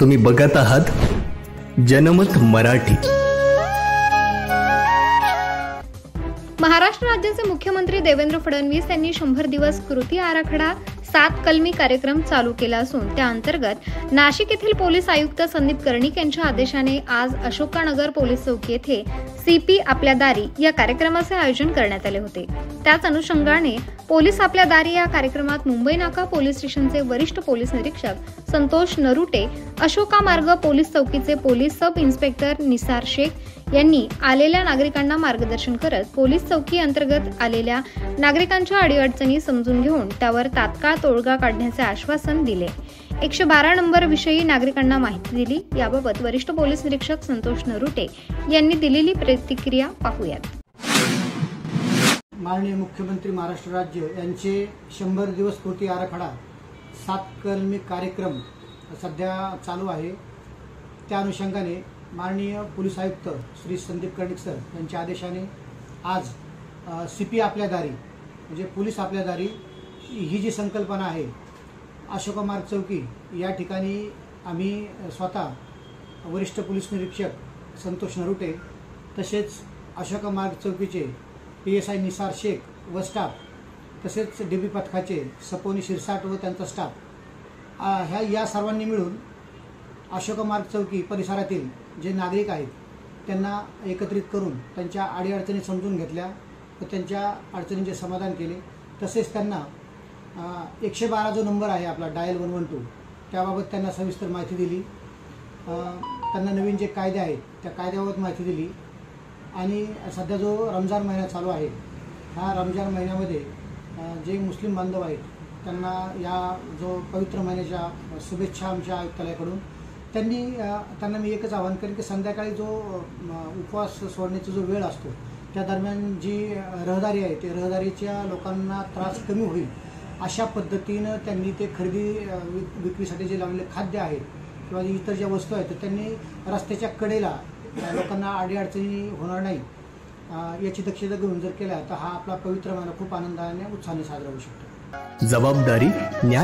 तुम्ही बघत आहात जनमत मराठी। महाराष्ट्र राज्याचे मुख्यमंत्री देवेंद्र फडणवीस यांनी 100 दिवस कृती आराखडा 7 कलमी कार्यक्रम चालू केला असून त्या अंतर्गत नाशिक येथील पोलीस आयुक्त संदीप कर्णिक यांच्या आदेशाने आज अशोकानगर पोलीस चौकी येथे सीपी आपल्या दारी या कार्यक्रमाचे आयोजन करण्यात आले होते। त्याच अनुषंगाने पोलीस आपल्या दारी या कार्यक्रमात मुंबई नाका पोलीस स्टेशनचे वरिष्ठ पोलीस निरीक्षक संतोष नरुटे, अशोका मार्ग पोलीस चौकीचे police sub inspector Nisar Shaikh यांनी आलेल्या नागरिकांना मार्गदर्शन करत पोलीस चौकी अंतर्गत आलेल्या नागरिकांच्या अडीअडचणी समजून घेऊन त्यावर तात्काळ तोडगा काढण्याचे आश्वासन दिले। 112 नंबर विषयी नागरिकांना माहिती दिली। याबाबत वरिष्ठ पोलीस निरीक्षक संतोष नरुटे यांनी दिलेली प्रतिक्रिया पाहूयात। माननीय मुख्यमंत्री महाराष्ट्र राज्य यांचे 100 दिवस कृती आराखडा 7 कलमी कार्यक्रम सध्या चालू आहे। त्या अनुषंगाने माननीय पोलीस आयुक्त श्री संदीप कर्णिक सर यांच्या आदेशाने आज सीपी आपल्या दारी म्हणजे पोलीस आपल्या दारी ही जी संकल्पना आहे, अशोका मार्ग चौकी या ठिकाणी आम्ही स्वतः वरिष्ठ पोलीस निरीक्षक संतोष नरुटे तसेच अशोका मार्ग चौकीचे PSI निसार शेख व स्टाफ तसेच DB पथकाचे सपोनी शिरसाट व त्यांचा स्टाफ या सर्वांनी मिळून अशोका मार्ग चौकी परिसरातील जे नागरिक आहेत त्यांना एकत्रित करून त्यांच्या अडीअडचणी समजून घेतल्या व त्यांच्या अडचणींचे समाधान केले। तसेच त्यांना 112 जो नंबर आहे आपला डायल 112 त्याबाबत त्यांना सविस्तर माहिती दिली। त्यांना नवीन जे कायदे आहेत त्या कायद्याबाबत माहिती दिली आणि सध्या जो रमजान महिना चालू आहे ह्या रमजान महिन्यामध्ये जे मुस्लिम बांधव आहेत त्यांना या जो पवित्र महिन्याच्या शुभेच्छा आमच्या आयुक्तालयाकडून। त्यांना मी एकच आवाहन करेन की संध्याकाळी जो उपवास सोडण्याचा जो वेळ असतो त्या दरम्यान जी रहदारी आहे ते रहदारीच्या लोकांना त्रास कमी होईल अशा पद्धतीनं त्यांनी ते खरेदी विक्रीसाठी जे लावलेले खाद्य आहे किंवा इतर ज्या वस्तू आहेत तर त्यांनी रस्त्याच्या कडेला लोकांना अडीअडचणी होणार नाही याची दक्षता घेऊन जर केला तर हा आपला पवित्र महिना खूप आनंदाने उत्साहाने साजरा होऊ शकतो। जबाबदारी न्याय